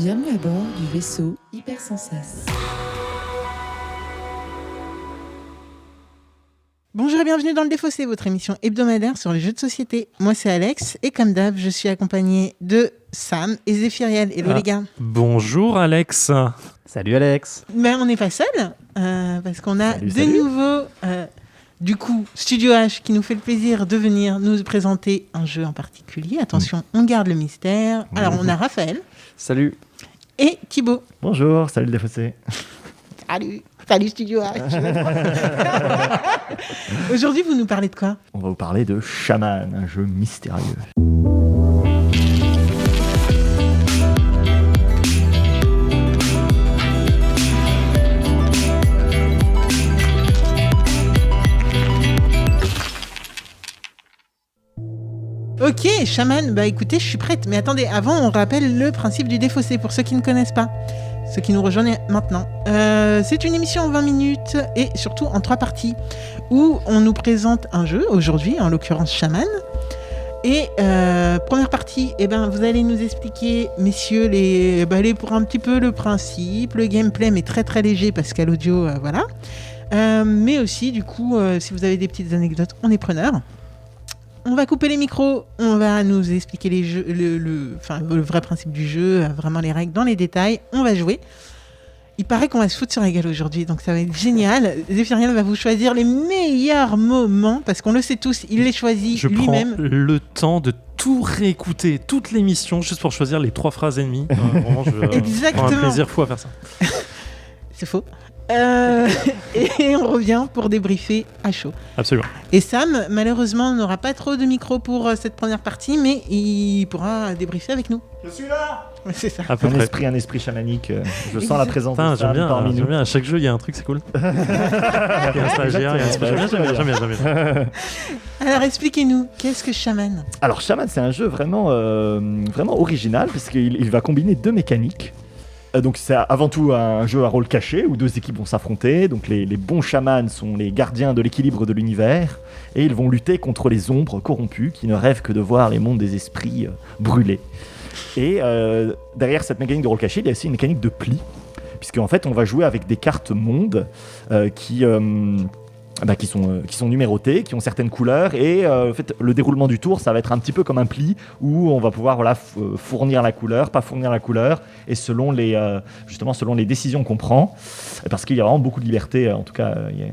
Bienvenue à bord du vaisseau Hypersensas. Bonjour et bienvenue dans Le Défaussé, votre émission hebdomadaire sur les jeux de société. Moi c'est Alex et comme d'hab, je suis accompagné de Sam et Zéphiriel. Hello les gars. Bonjour Alex. Salut Alex. Ben on n'est pas seul parce qu'on a nouveau du coup Studio H qui nous fait le plaisir de venir nous présenter un jeu en particulier. Attention, on garde le mystère. Alors on a Raphaël. Salut. Et Thibaut. Bonjour, salut le Défaussé. Salut Studio H. Aujourd'hui, vous nous parlez de quoi ? On va vous parler de Shaman, un jeu mystérieux. Ok, Shaman, bah écoutez, je suis prête. Mais attendez, avant, on rappelle le principe du Défaussé pour ceux qui ne connaissent pas. Ceux qui nous rejoignent maintenant. C'est une émission en 20 minutes et surtout en 3 parties où on nous présente un jeu, aujourd'hui, en l'occurrence Shaman. Et première partie, vous allez nous expliquer, messieurs, pour un petit peu le principe, le gameplay, mais très très léger parce qu'à l'audio, voilà. Mais aussi, du coup, si vous avez des petites anecdotes, on est preneur. On va couper les micros, on va nous expliquer les jeux, le vrai principe du jeu, vraiment les règles dans les détails. On va jouer. Il paraît qu'on va se foutre sur la gueule aujourd'hui, donc ça va être génial. Zéphiriel va vous choisir les meilleurs moments, parce qu'on le sait tous, il les choisit lui-même. Je prends le temps de tout réécouter, toute l'émission, juste pour choisir les 3 phrases ennemies. Vraiment, Exactement. prends un plaisir fou à faire ça. C'est faux. Et on revient pour débriefer à chaud. Absolument. Et Sam, malheureusement, n'aura pas trop de micro pour cette première partie, mais il pourra débriefer avec nous. Je suis là. C'est ça. Un esprit chamanique. Je sens la présence de Sam parmi nous. J'aime bien, à chaque jeu, il y a un truc, c'est cool. Il y a un stagiaire, il y a un stagiaire. J'aime bien. Alors, expliquez-nous, qu'est-ce que Shaman ? Alors, Shaman, c'est un jeu vraiment original, parce qu'il va combiner 2 mécaniques. Donc c'est avant tout un jeu à rôle caché où 2 équipes vont s'affronter. Donc les bons chamans sont les gardiens de l'équilibre de l'univers et ils vont lutter contre les ombres corrompues qui ne rêvent que de voir les mondes des esprits brûler. Et derrière cette mécanique de rôle caché, il y a aussi une mécanique de pli, puisqu'en fait on va jouer avec des cartes mondes qui sont numérotées, qui ont certaines couleurs, et en fait, le déroulement du tour, ça va être un petit peu comme un pli où on va pouvoir fournir la couleur, pas fournir la couleur, et selon les décisions qu'on prend, parce qu'il y a vraiment beaucoup de liberté, en tout cas, il y a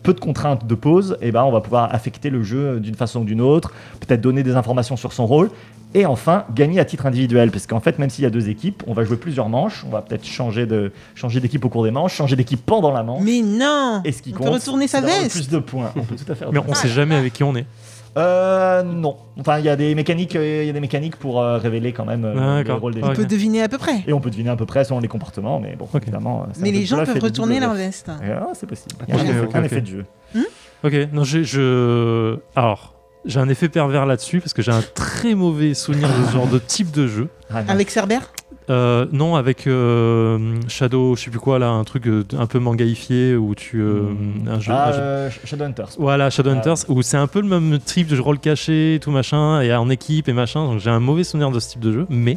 peu de contraintes de pause, et on va pouvoir affecter le jeu d'une façon ou d'une autre, peut-être donner des informations sur son rôle, et enfin, gagner à titre individuel, parce qu'en fait, même s'il y a 2 équipes, on va jouer plusieurs manches, on va peut-être changer d'équipe au cours des manches, changer d'équipe pendant la manche. Mais non, et ce qui on compte, peut retourner sa veste. Plus de points. On peut tout à fait. Mais on sait jamais avec qui on est. Non. Enfin, il y a des mécaniques pour révéler quand même le rôle des gens. On peut deviner à peu près. Et on peut deviner à peu près selon les comportements, mais bon, évidemment. Mais les gens peuvent retourner leur veste. C'est possible. Il y a un effet de jeu. Ok, non, alors, j'ai un effet pervers là-dessus parce que j'ai un très mauvais souvenir de ce genre de type de jeu. Avec Cerber ? Non, avec Shadow, je sais plus quoi là, un truc un peu mangaïfié où un jeu. Shadowhunters. Voilà, Shadowhunters, où c'est un peu le même type de rôle caché, tout machin, et en équipe et machin. Donc j'ai un mauvais souvenir de ce type de jeu, mais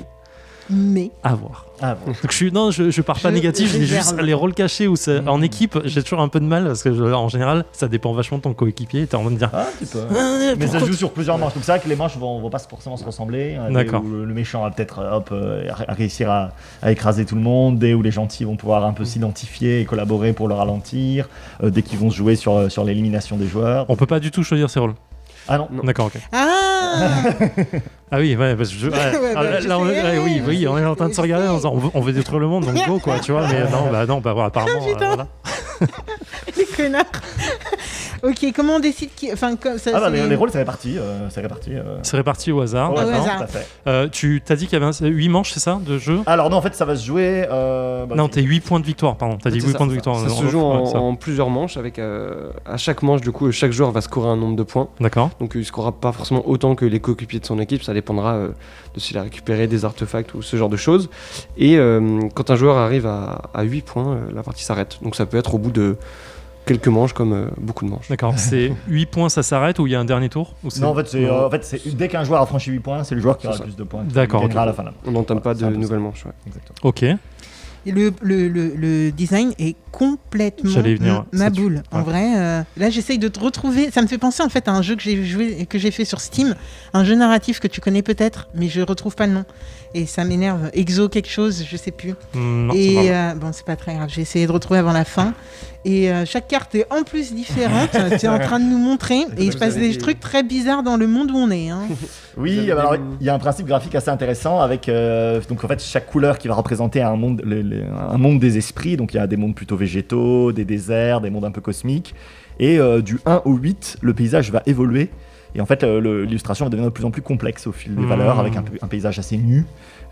à voir. Donc je pars pas négatif, je dis juste les rôles cachés où c'est en équipe, j'ai toujours un peu de mal parce que en général ça dépend vachement de ton coéquipier, t'es en train de dire mais ça se joue sur plusieurs manches, donc c'est vrai que les manches vont pas forcément se ressembler. D'accord. Où le méchant va peut-être à réussir à écraser tout le monde, où les gentils vont pouvoir un peu s'identifier et collaborer pour le ralentir, dès qu'ils vont se jouer sur l'élimination des joueurs. On peut pas du tout choisir ses rôles. Ah non. D'accord, ok. Ah oui, ouais, parce que oui, on est en train de se regarder en disant on veut détruire le monde, donc go quoi, tu vois, mais non, apparemment. Voilà. Les connards. Ok, comment on décide qui. Les rôles, c'est réparti. C'est réparti au hasard. Au hasard. Tout à fait. Tu t'as dit qu'il y avait 8 manches, c'est ça, de jeu ? Alors non, en fait, ça va se jouer. Non, t'as 8 points de victoire, pardon. T'as dit 8 points de victoire. Ça se joue en plusieurs manches, avec à chaque manche, du coup, chaque joueur va scorer un nombre de points. D'accord. Donc il scorera pas forcément autant que les coéquipiers de son équipe, ça dépendra de s'il a récupéré des artefacts ou ce genre de choses. Et quand un joueur arrive à 8 points, la partie s'arrête. Donc ça peut être au bout de quelques manches comme beaucoup de manches. D'accord, c'est 8 points, ça s'arrête ou il y a un dernier tour ou Non, en fait, c'est dès qu'un joueur a franchi 8 points, c'est le joueur qui aura le plus de points. D'accord, à la fin. On n'entame pas de nouvelles manches. Ouais. Exactement. Ok. Et le design est complètement ma boule. En vrai, là j'essaye de te retrouver. Ça me fait penser en fait à un jeu que j'ai fait sur Steam, un jeu narratif que tu connais peut-être, mais je retrouve pas le nom. Et ça m'énerve. Exo quelque chose, je sais plus. Non, et bon, c'est pas très grave. J'ai essayé de retrouver avant la fin. Et chaque carte est en plus différente. Tu es en train de nous montrer. Et il se passe des trucs très bizarres dans le monde où on est. Hein. Oui, alors il y a un principe graphique assez intéressant avec donc en fait chaque couleur qui va représenter un monde, un monde des esprits. Donc il y a des mondes plutôt végétaux, des déserts, des mondes un peu cosmiques. Et du 1 au 8, le paysage va évoluer. Et en fait, l'illustration va devenir de plus en plus complexe au fil des valeurs, avec un paysage assez nu,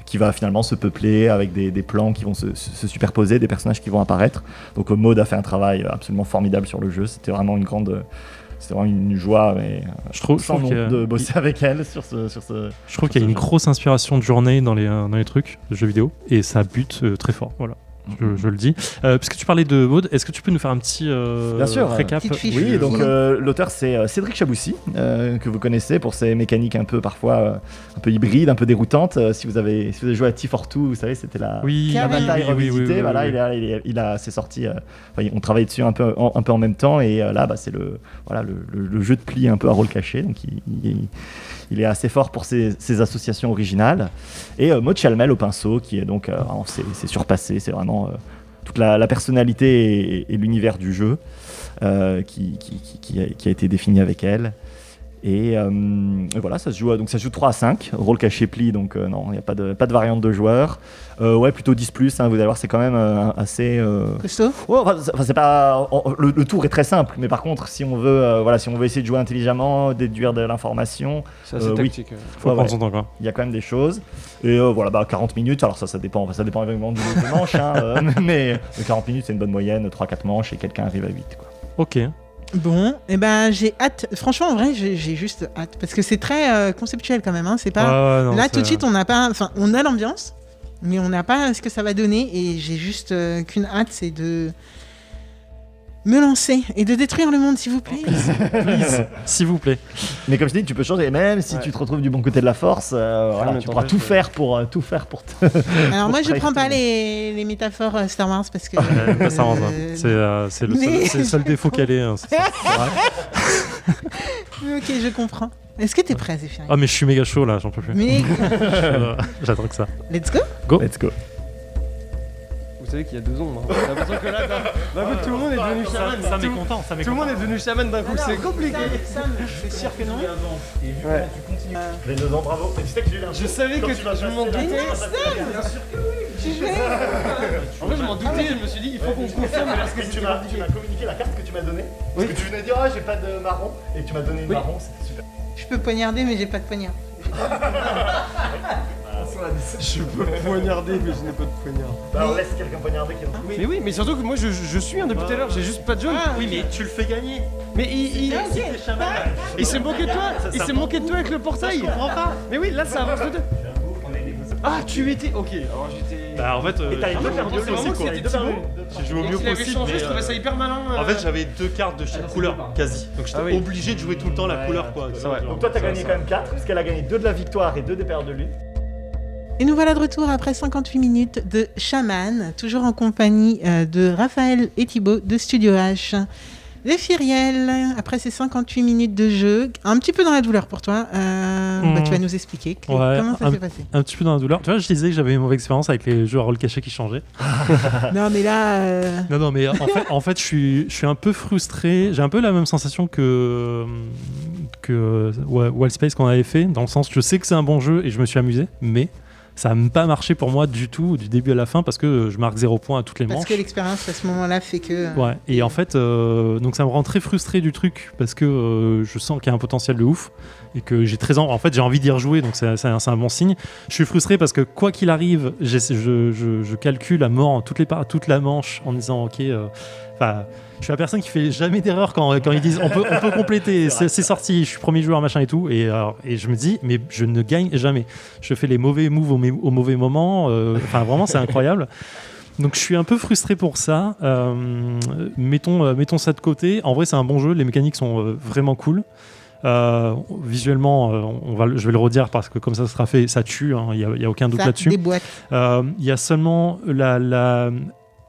qui va finalement se peupler avec des plans qui vont se superposer, des personnages qui vont apparaître. Donc Maud a fait un travail absolument formidable sur le jeu. C'était vraiment une joie, mais je trouve de bosser avec elle sur ce. Je trouve qu'il y a une grosse inspiration de journée dans les trucs de jeux vidéo, et ça bute très fort. Voilà. Je le dis. Puisque tu parlais de Maud, est-ce que tu peux nous faire un petit Bien sûr, récap Oui, donc l'auteur c'est Cédric Chaboussi, que vous connaissez pour ses mécaniques un peu parfois un peu hybrides, un peu déroutantes. Si vous avez joué à T42, vous savez, c'était la bataille revisitée. Voilà, c'est sorti. On travaillait dessus un peu en même temps, et là, c'est le jeu de pli un peu à rôle caché. Donc il est assez fort pour ses associations originales. Et Maud Chalmel au pinceau, qui est donc c'est surpassé, c'est vraiment toute la personnalité et l'univers du jeu qui a été défini avec elle. Et voilà, ça se joue 3 à 5, rôle caché pli, donc non, il n'y a pas de variante de joueurs. Plutôt 10+, hein, vous allez voir, c'est quand même assez... Costaud ? C'est pas... Le tour est très simple, mais par contre, si on veut essayer de jouer intelligemment, déduire de l'information... C'est assez tactique. Faut prendre son temps, quoi. Il y a quand même des choses. Et 40 minutes, alors ça dépend évidemment du nombre de manches, hein, mais 40 minutes, c'est une bonne moyenne, 3-4 manches, et quelqu'un arrive à 8, quoi. Ok. Bon, et ben j'ai hâte. Franchement, en vrai, j'ai juste hâte parce que c'est très conceptuel quand même. Hein. C'est pas là tout de suite, on n'a pas. Enfin, on a l'ambiance, mais on n'a pas ce que ça va donner. Et j'ai juste qu'une hâte, c'est de me lancer et de détruire le monde, s'il vous plaît. Please, s'il vous plaît. Mais comme je dis, tu peux changer. Même si tu te retrouves du bon côté de la force, tu pourras tout faire pour te. Alors moi, je prends pas les métaphores Star Wars parce que. Pas Star Wars. C'est le seul défaut qu'elle est. Hein, c'est ça. Ok, je comprends. Est-ce que t'es prêt, Zéphirine ? Ah mais je suis méga chaud là, j'en peux plus. Mais j'attends que ça. Let's go. Let's go. Vous savez qu'il y a 2 ombres. Hein. J'ai l'impression que là, d'un coup, tout le monde est devenu chaman. Ça m'est content. Tout le monde est devenu chaman d'un coup, c'est compliqué. Sam, c'est sûr que non. Et vu comment tu continues. Les 2 ans, bravo. Tu sais que j'ai eu Je savais que je m'en doutais. Bien sûr que oui. En fait, je m'en doutais, je me suis dit, il faut qu'on confirme parce que tu m'as communiqué la carte que tu m'as donnée. Parce que tu venais dire, j'ai pas de marron, et tu m'as donné une marron, c'était super. Je peux poignarder, mais j'ai pas de poignard. Je peux poignarder, mais je n'ai pas de poignard. Alors laisse quelqu'un poignarder qui est dans le... Mais oui, mais surtout que moi je suis depuis tout à l'heure, j'ai juste pas de jaune. Oui, mais tu le fais gagner. Mais il s'est moqué de toi. Il s'est moqué de toi avec le portail. Je comprends pas. Mais oui, là ça avance de deux. Ah, tu étais. Ok, alors j'étais. Bah en fait. Et t'as les 2 paires de c'est vraiment que c'était Thibaut. J'ai joué au mieux possible. Changé, je trouvais ça hyper malin. En fait, j'avais 2 cartes de chaque couleur, quasi. Donc j'étais obligé de jouer tout le temps la couleur, quoi. C'est vrai. Donc toi t'as gagné quand même 4, parce qu'elle a gagné 2 de la victoire et 2 des paires de lune. Et nous voilà de retour après 58 minutes de Shaman, toujours en compagnie de Raphaël et Thibaut de Studio H. Zéphiriel, après ces 58 minutes de jeu, un petit peu dans la douleur pour toi, tu vas nous expliquer comment ça s'est passé. Un petit peu dans la douleur. Tu vois, je disais que j'avais une mauvaise expérience avec les jeux à rôle caché qui changeaient. Non, mais là... Non, mais en fait, je suis un peu frustré. J'ai un peu la même sensation que Wildspace qu'on avait fait, dans le sens je sais que c'est un bon jeu et je me suis amusé, mais ça n'a pas marché pour moi du tout, du début à la fin, parce que je marque 0 points à toutes les manches. Parce que l'expérience à ce moment-là fait que... Ouais, et en fait, donc ça me rend très frustré du truc, parce que je sens qu'il y a un potentiel de ouf, et que j'ai très en fait j'ai envie d'y rejouer, donc c'est un bon signe. Je suis frustré parce que quoi qu'il arrive, je calcule à mort toute la manche en disant ok... je suis la personne qui fait jamais d'erreur quand ils disent on peut compléter, c'est sorti, je suis premier joueur machin et tout, et je me dis mais je ne gagne jamais, je fais les mauvais moves au mauvais moment, vraiment c'est incroyable. Donc je suis un peu frustré pour ça. Mettons ça de côté. En vrai, c'est un bon jeu. Les mécaniques sont vraiment cool. Visuellement, je vais le redire parce que comme ça sera fait, ça tue. Il y a aucun doute là-dessus. Il y a seulement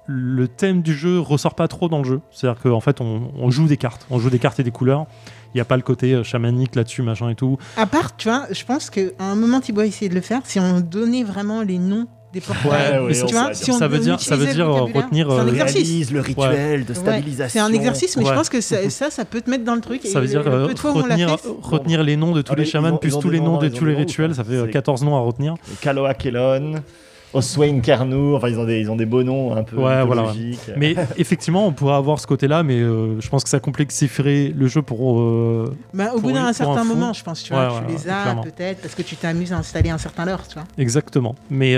le thème du jeu ressort pas trop dans le jeu. C'est-à-dire qu'en fait, on joue des cartes. On joue des cartes et des couleurs. Il n'y a pas le côté chamanique là-dessus, machin et tout. À part, tu vois, je pense qu'à un moment, Thibaut a essayé de le faire. Si on donnait vraiment les noms des portails, tu vois, ça veut dire retenir le rituel de stabilisation. C'est un exercice, mais je pense que ça peut te mettre dans le truc. Ça veut dire retenir les noms de tous les chamans, plus tous les noms de tous les rituels. Ça fait 14 noms à retenir. Kaloa Kelon, Oswain Carnou, enfin ils ont des beaux noms un peu logiques. Mais effectivement, on pourrait avoir ce côté-là, mais je pense que ça complexifierait le jeu pour. Au bout d'un certain moment, je pense, tu les as peut-être parce que tu t'amuses à installer un certain leurre, tu vois. Exactement. Mais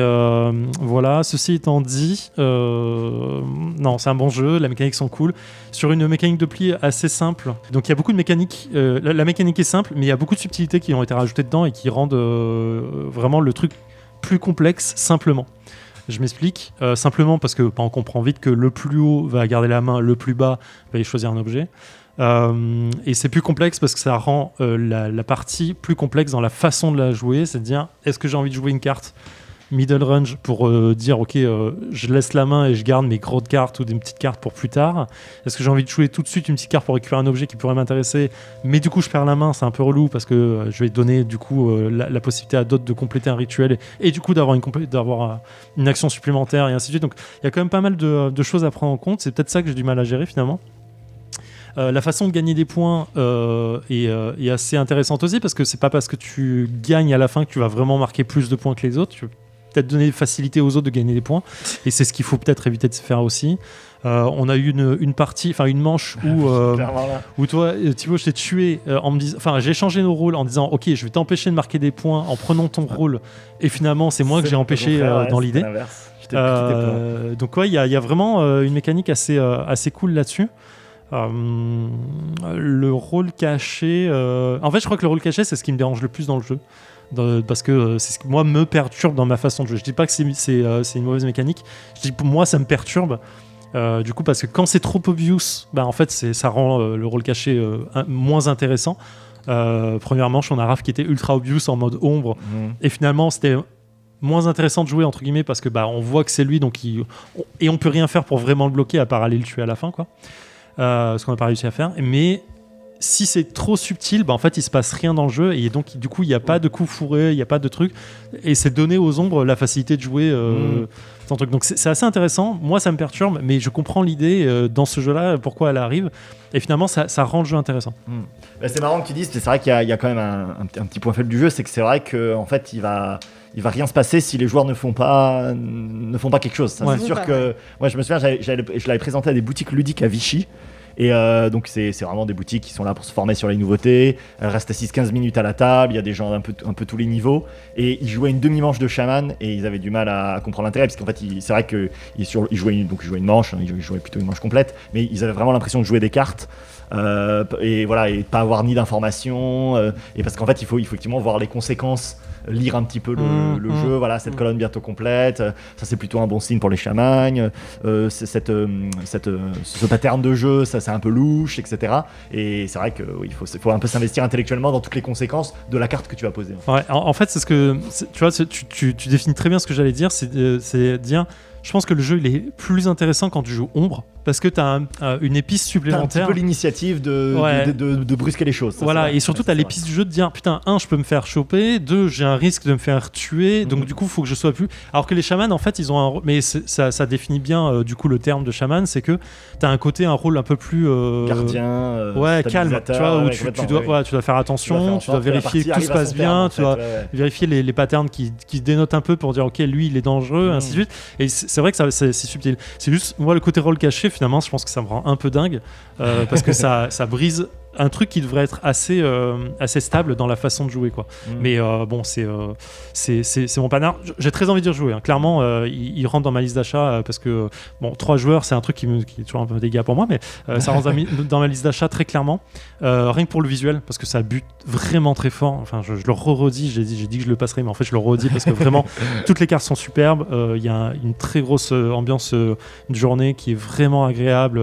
voilà, ceci étant dit, non, c'est un bon jeu, les mécaniques sont cool. Sur une mécanique de pli assez simple, donc il y a beaucoup de mécaniques. La mécanique est simple, mais il y a beaucoup de subtilités qui ont été rajoutées dedans et qui rendent vraiment le truc plus complexe simplement. Je m'explique. Simplement parce que on comprend vite que le plus haut va garder la main, le plus bas va y choisir un objet. Et c'est plus complexe parce que ça rend la partie plus complexe dans la façon de la jouer. C'est de dire, est-ce que j'ai envie de jouer une carte middle range pour dire ok, je laisse la main et je garde mes grosses cartes ou des petites cartes pour plus tard. Est-ce que j'ai envie de jouer tout de suite une petite carte pour récupérer un objet qui pourrait m'intéresser, mais du coup je perds la main, c'est un peu relou parce que je vais donner du coup la possibilité à d'autres de compléter un rituel et du coup d'avoir une action supplémentaire et ainsi de suite. Donc il y a quand même pas mal de choses à prendre en compte. C'est peut-être ça que j'ai du mal à gérer finalement. La façon de gagner des points est assez intéressante aussi parce que c'est pas parce que tu gagnes à la fin que tu vas vraiment marquer plus de points que les autres. Tu peux peut-être donner facilité aux autres de gagner des points et c'est ce qu'il faut peut-être éviter de se faire aussi. On a eu une partie, enfin une manche où toi Thibaut, je t'ai tué en me disant, enfin j'ai changé nos rôles en disant ok, je vais t'empêcher de marquer des points en prenant ton rôle et finalement c'est moi que j'ai empêché dans l'idée. Donc il y a vraiment une mécanique assez cool là-dessus. Le rôle caché, en fait je crois que le rôle caché c'est ce qui me dérange le plus dans le jeu. Parce que c'est ce qui moi me perturbe dans ma façon de jouer. Je dis pas que c'est une mauvaise mécanique, je dis pour moi ça me perturbe du coup parce que quand c'est trop obvious, en fait ça rend le rôle caché moins intéressant. Première manche on a Raph qui était ultra obvious en mode ombre et finalement c'était moins intéressant de jouer entre guillemets parce que on voit que c'est lui donc et on peut rien faire pour vraiment le bloquer à part aller le tuer à la fin quoi. Ce qu'on n'a pas réussi à faire, mais si c'est trop subtil, en fait il se passe rien dans le jeu et donc du coup il n'y a pas de coup fourré, il n'y a pas de truc et c'est donner aux ombres la facilité de jouer sans truc. Donc c'est assez intéressant, moi ça me perturbe mais je comprends l'idée dans ce jeu là pourquoi elle arrive et finalement ça rend le jeu intéressant. C'est marrant que tu dises, c'est vrai qu'il y a quand même un petit point faible du jeu, c'est que c'est vrai qu'en fait il va rien se passer si les joueurs ne font pas quelque chose. Ça, c'est sûr que moi je me souviens, je l'avais présenté à des boutiques ludiques à Vichy. Et donc c'est vraiment des boutiques qui sont là pour se former sur les nouveautés. Elles restent assises 15 minutes à la table, il y a des gens un peu tous les niveaux. Et ils jouaient une demi-manche de chaman et ils avaient du mal à comprendre l'intérêt parce qu'en fait c'est vrai qu'ils jouaient une manche, ils jouaient plutôt une manche complète, mais ils avaient vraiment l'impression de jouer des cartes. Et voilà, et pas avoir ni d'informations et parce qu'en fait il faut effectivement voir les conséquences, lire un petit peu le jeu, voilà, cette colonne bientôt complète, ça c'est plutôt un bon signe pour les chamans, ce pattern de jeu, ça c'est un peu louche, etc. Et c'est vrai qu'il faut un peu s'investir intellectuellement dans toutes les conséquences de la carte que tu vas poser. En fait c'est ce que tu vois, tu définis très bien ce que j'allais dire, c'est dire je pense que le jeu il est plus intéressant quand tu joues ombre parce que tu as une épice supplémentaire. T'as un petit peu l'initiative de brusquer les choses. Voilà, et surtout tu as l'épice du jeu de dire putain, 1 je peux me faire choper, 2 j'ai un risque de me faire tuer, donc du coup il faut que je sois plus. Alors que les chamans en fait ils ont un mais ça définit bien du coup le terme de chaman, c'est que tu as un rôle un peu plus gardien, calme, tu vois, où tu dois faire attention, tu dois vérifier que tout se passe bien, tu dois vérifier les patterns qui dénotent un peu pour dire ok lui il est dangereux, ainsi de suite. Et c'est vrai que c'est subtil. C'est juste moi le côté rôle caché finalement je pense que ça me rend un peu dingue parce que ça brise un truc qui devrait être assez stable dans la façon de jouer, quoi. Mais bon, c'est mon panard. J'ai très envie d'y rejouer, hein. Clairement, il rentre dans ma liste d'achat parce que 3 joueurs, c'est un truc qui est toujours un peu délicat pour moi, mais ça rentre dans ma liste d'achat très clairement. Rien que pour le visuel, parce que ça bute vraiment très fort. Enfin, je le redis, j'ai dit que je le passerai, mais en fait je le redis parce que vraiment toutes les cartes sont superbes. Il y a une très grosse ambiance de journée qui est vraiment agréable.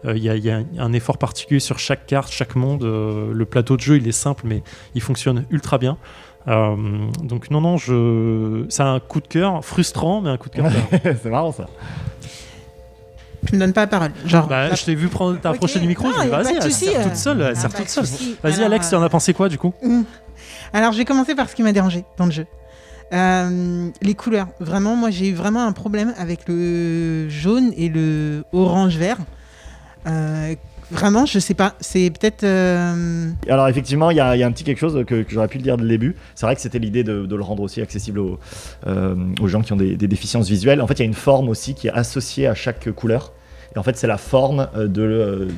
Il y a un effort particulier sur chaque carte, chaque monde. Le plateau de jeu, il est simple, mais il fonctionne ultra bien. Donc non, c'est un coup de cœur frustrant, mais un coup de cœur. C'est marrant ça. Tu me donnes pas la parole. Genre, je t'ai vu prendre ta prochaine micro, je dis vas-y, elle sert toute seule. Vas-y, alors, Alex, tu en as pensé quoi du coup? Alors, je vais commencer par ce qui m'a dérangé dans le jeu. Les couleurs. Vraiment, moi, j'ai eu vraiment un problème avec le jaune et le orange-vert. Vraiment, je sais pas. C'est peut-être. Alors effectivement, il y a un petit quelque chose que j'aurais pu le dire dès le début. C'est vrai que c'était l'idée de le rendre aussi accessible aux gens qui ont des déficiences visuelles. En fait, il y a une forme aussi qui est associée à chaque couleur. Et en fait, c'est la forme de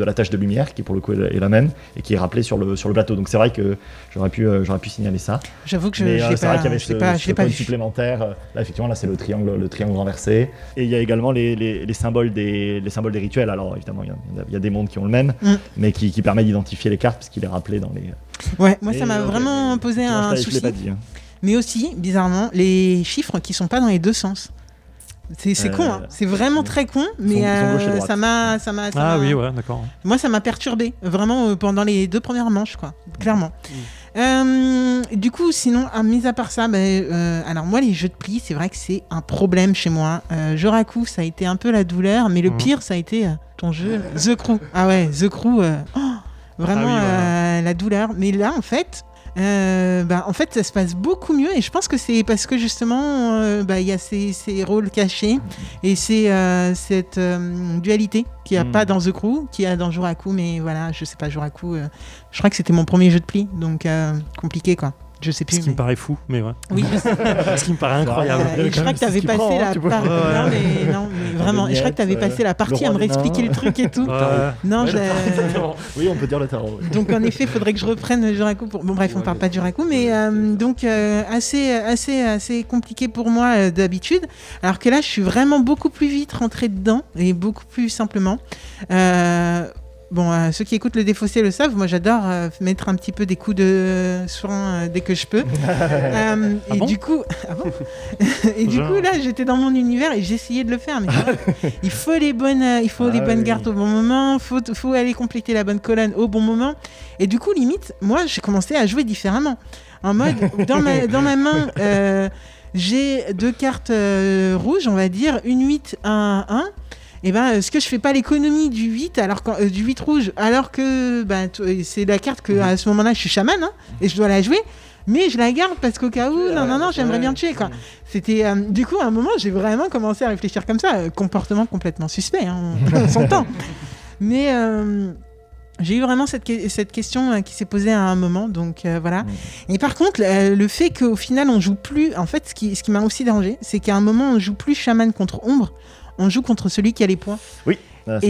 la tache de lumière qui pour le coup est la même et qui est rappelée sur le plateau. Donc c'est vrai que j'aurais pu signaler ça. J'avoue que je l'ai pas. C'est vrai qu'il y avait ce point vu. supplémentaire. Là, effectivement, là c'est le triangle renversé. Et il y a également les symboles des rituels. Alors évidemment, il y a des mondes qui ont le même, mais qui permet d'identifier les cartes parce qu'il est rappelé dans les. Ouais, moi ça m'a vraiment posé un souci. Je l'ai pas dit. Hein. Mais aussi, bizarrement, les chiffres qui sont pas dans les deux sens. C'est con, hein. C'est vraiment très con, mais ça m'a. Oui, ouais, d'accord. Moi, ça m'a perturbé, vraiment, pendant les 2 premières manches, quoi, clairement. Du coup, sinon, mis à part ça, alors moi, les jeux de pli, c'est vrai que c'est un problème chez moi. Joraku, ça a été un peu la douleur, mais le pire, ça a été ton jeu, The Crew. Ah ouais, The Crew, vraiment la douleur. Mais là, en fait, ça se passe beaucoup mieux et je pense que c'est parce que justement il y a ces rôles cachés et cette dualité qu'il n'y a pas dans The Crew, qu'il y a dans Joraku, mais voilà, je sais pas, Joraku, je crois que c'était mon premier jeu de pli, donc compliqué quoi. Je sais plus. Ce qui me paraît fou, mais ouais. Oui, ce qui me paraît incroyable. Je crois que tu avais passé la partie. Non, mais vraiment. Je crois que tu avais passé la partie à me réexpliquer le truc et tout. Non, oui, on peut dire le tarot. Donc en effet, il faudrait que je reprenne Joraku. Bon, bref, on parle pas de Joraku, mais donc assez compliqué pour moi d'habitude. Alors que là, je suis vraiment beaucoup plus vite rentré dedans et beaucoup plus simplement. Ceux qui écoutent le Défaussé le savent, moi j'adore mettre un petit peu des coups de soin dès que je peux. Du coup, là j'étais dans mon univers et j'essayais de le faire. Mais il faut les bonnes cartes au bon moment, faut aller compléter la bonne colonne au bon moment. Et du coup, limite, moi j'ai commencé à jouer différemment. En mode, dans ma main, j'ai 2 cartes rouges, on va dire, une 8, un 1. Et est-ce que je fais pas l'économie du 8 du 8 rouge alors que c'est la carte que à ce moment-là je suis chaman et je dois la jouer, mais je la garde parce qu'au cas où j'aimerais bien tuer quoi. C'était du coup à un moment j'ai vraiment commencé à réfléchir comme ça, comportement complètement suspect, on s'entend. Mais j'ai eu vraiment cette question qui s'est posée à un moment, donc voilà. Et par contre, le fait qu'au final on joue plus, en fait, ce qui m'a aussi dérangé, c'est qu'à un moment on joue plus chaman contre ombre. On joue contre celui qui a les points. Oui. Ça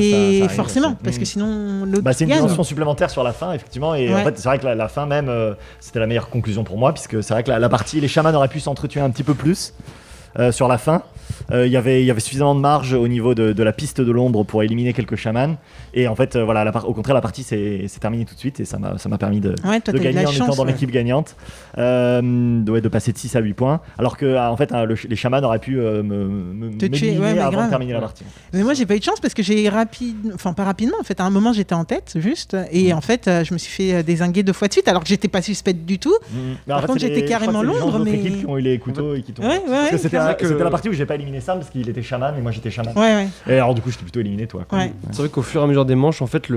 forcément, parce que sinon l'autre c'est une gagne. dimension supplémentaire sur la fin, effectivement. Et en fait, c'est vrai que la fin même, c'était la meilleure conclusion pour moi, puisque c'est vrai que la partie, les chamans auraient pu s'entretuer un petit peu plus sur la fin. Il y avait suffisamment de marge au niveau de la piste de l'ombre pour éliminer quelques chamans. Et en fait, au contraire, la partie s'est terminée tout de suite et ça m'a permis de gagner en étant dans l'équipe gagnante, de passer de 6 à 8 points. Alors que en fait, les chamans auraient pu m'éliminer avant de terminer la partie. Mais moi, j'ai pas eu de chance parce que pas rapidement. En fait, à un moment, j'étais en tête juste et en fait, je me suis fait dézinguer 2 fois de suite alors que j'étais pas suspecte du tout. Par contre, j'étais carrément l'ombre. Mais équipes qui ont eu les couteaux et qui tombent. Parce que c'était la partie où j'ai pas éliminé Sam parce qu'il était chaman et moi j'étais chaman. Et alors du coup j'étais plutôt éliminé toi. C'est vrai qu'au fur et à mesure des manches, en fait,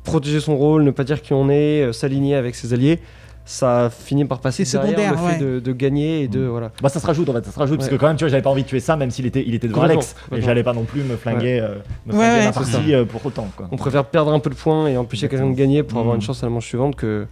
protéger son rôle, ne pas dire qui on est, s'aligner avec ses alliés, ça finit par passer derrière le fait de gagner et de voilà. Ça se rajoute parce que quand même tu vois j'avais pas envie de tuer Sam même s'il était devant Alex et j'allais pas non plus me flinguer ma partie pour autant quoi. On préfère perdre un peu de points et empêcher quelqu'un de gagner pour avoir une chance à la manche suivante que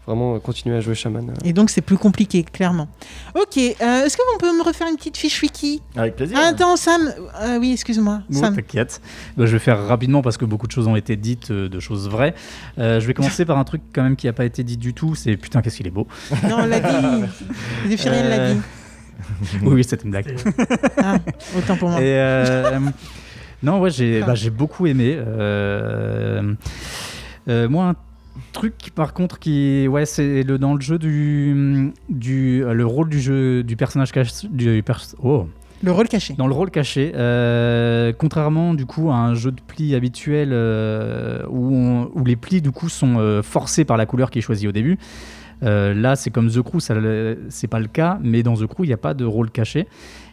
vraiment continuer à jouer chaman. Et donc c'est plus compliqué, clairement. Ok, est-ce que vous pouvez me refaire une petite fiche wiki ? Avec plaisir. Ah, attends, Sam. Oui, excuse-moi. Bon, Sam. t'inquiète. Je vais faire rapidement parce que beaucoup de choses ont été dites, de choses vraies. Je vais commencer par un truc quand même qui n'a pas été dit du tout. C'est putain, qu'est-ce qu'il est beau. Non, on l'a dit. Zéphiriel l'a dit. Oui, c'était une blague. Ah, autant pour moi. Et, non, ouais, j'ai beaucoup aimé. Moi, un truc par contre qui, ouais, c'est dans le jeu le rôle du jeu du personnage caché. Le rôle caché. Dans le rôle caché, contrairement du coup à un jeu de plis habituel où les plis du coup sont forcés par la couleur qui est choisie au début. Là, c'est comme The Crew, c'est pas le cas, mais dans The Crew, il n'y a pas de rôle caché.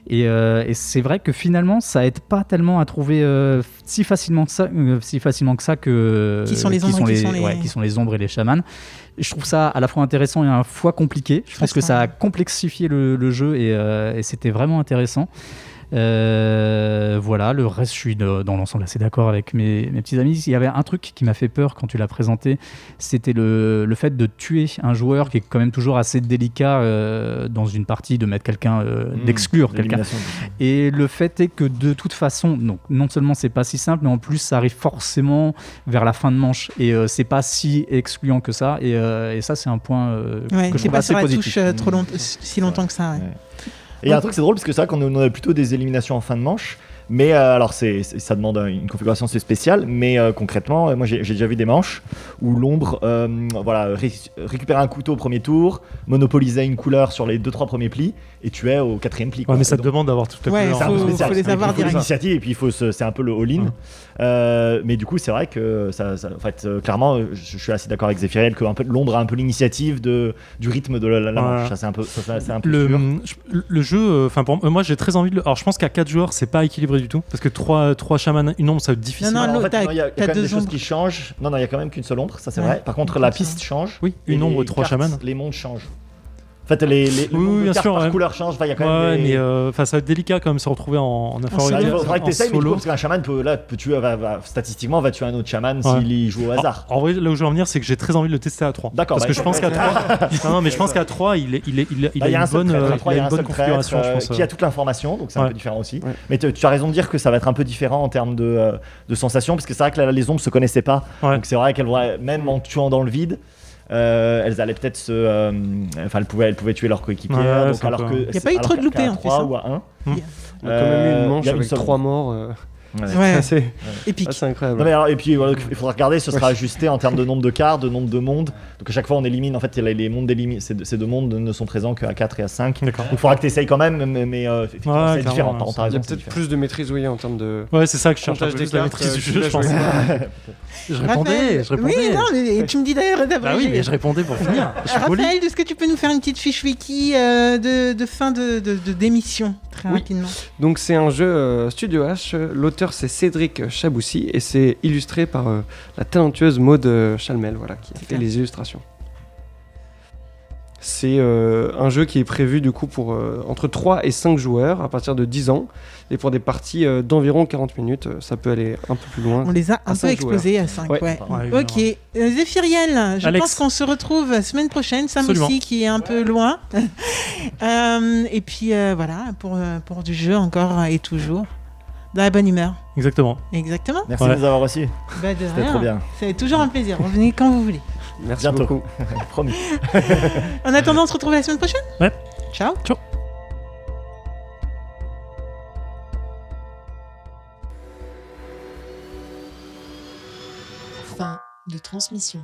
Et c'est vrai que finalement, ça aide pas tellement à trouver si facilement que ça qui sont les ombres qui sont les ombres et les chamans. Je trouve ça à la fois intéressant et à la fois compliqué. Je pense que ça a complexifié le jeu et c'était vraiment intéressant. Voilà, le reste, je suis dans l'ensemble assez d'accord avec mes petits amis. Il y avait un truc qui m'a fait peur quand tu l'as présenté, c'était le fait de tuer un joueur qui est quand même toujours assez délicat dans une partie, de mettre quelqu'un, d'exclure quelqu'un. Et le fait est que de toute façon, donc, non seulement c'est pas si simple, mais en plus ça arrive forcément vers la fin de manche et c'est pas si excluant que ça. Et ça, c'est un point que je trouve assez positif. C'est pas sur la touche si longtemps que ça. Ouais. Et il y a un truc, c'est drôle parce que c'est vrai qu'on a plutôt des éliminations en fin de manche, mais alors ça demande une configuration assez spéciale, mais concrètement, moi j'ai déjà vu des manches où l'ombre récupérait un couteau au premier tour, monopolisait une couleur sur les 2-3 premiers plis et tuait au 4e pli. Ouais, mais ça te demande d'avoir toute la couleur. C'est un peu spécial. Faut les avoir direct. L'initiative et puis c'est un peu le all-in. Mais du coup, c'est vrai que en fait, clairement, je suis assez d'accord avec Zéphiriel que l'ombre a un peu l'initiative du rythme de la manche. Ça, c'est un peu le jeu. Enfin, moi, j'ai très envie de. Alors, je pense qu'à 4 joueurs, c'est pas équilibré du tout parce que 3 chamans, une ombre, ça va être difficile. Non, en fait, il y a quand même des ombres choses qui changent. Non, il y a quand même qu'une seule ombre, ça c'est vrai. Par contre, la piste change. Oui, une ombre, 3 chamans. Les mondes changent. En fait, les bien cartes sûr, par couleur changent. Il y a quand même mais ça va être délicat quand même se retrouver en infériorité. Il faudrait que tu essayes, solo. parce qu'un chaman peut tuer, statistiquement, va tuer un autre chaman s'il y joue au hasard. En vrai, là où je veux en venir, c'est que j'ai très envie de le tester à 3. D'accord. Parce que je pense qu'à 3. Non, mais je pense qu'à 3, il a une bonne configuration, je pense. Qui a toute l'information, donc c'est un peu différent aussi. Mais tu as raison de dire que ça va être un peu différent en termes de sensations, parce que c'est vrai que les ombres se connaissaient pas. Donc c'est vrai qu'elles vont, même en tuant dans le vide, elles allaient peut-être elles pouvaient tuer leur coéquipier. Donc alors que il n'y a pas eu trop de loupés en plus. 3 ou à 1. Il y a quand même eu une manche avec 3 morts. C'est épique. C'est incroyable. Non, mais alors, et puis voilà, il faudra regarder, ce sera ajusté en termes de nombre de cartes, de nombre de mondes. Donc à chaque fois on élimine, en fait les mondes ces deux mondes ne sont présents qu'à 4 et à 5. Donc il faudra que tu essayes quand même, mais effectivement c'est différent. Il y a peut-être plus de maîtrise en termes de. Ouais, c'est ça que je cherche, des plus la maîtrise du jeu, je pense. Je répondais. Oui, non, mais tu me dis d'ailleurs Bah oui, mais je répondais pour finir. Raphaël, est-ce que tu peux nous faire une petite fiche wiki de fin d'émission, très rapidement? Donc c'est un jeu Studio H, l'auteur c'est Cédric Chaboussi et c'est illustré par la talentueuse Maud Chalmel, qui a fait les illustrations. C'est un jeu qui est prévu du coup pour entre 3 et 5 joueurs à partir de 10 ans et pour des parties d'environ 40 minutes. Ça peut aller un peu plus loin. On les a un peu explosés à 5. Ok. Zéphiriel, je pense qu'on se retrouve la semaine prochaine. Sam aussi qui est un peu loin. Et puis voilà, pour du jeu encore et toujours. Dans la bonne humeur. Exactement. Merci de nous avoir reçus. C'était trop bien. C'est toujours un plaisir. Revenez quand vous voulez. Merci beaucoup. Promis. En attendant, on se retrouve la semaine prochaine. Ouais. Ciao. Ciao. Fin de transmission.